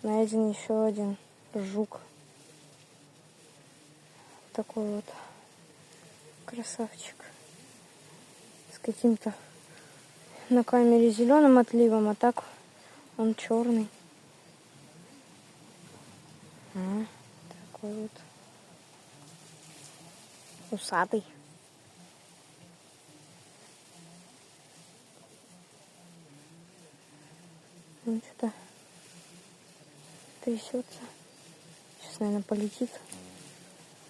Найден еще один жук. Такой вот красавчик. С каким-то на камере зеленым отливом, а так он черный. Такой вот усатый. Он что-то трясется. Сейчас, наверное, полетит.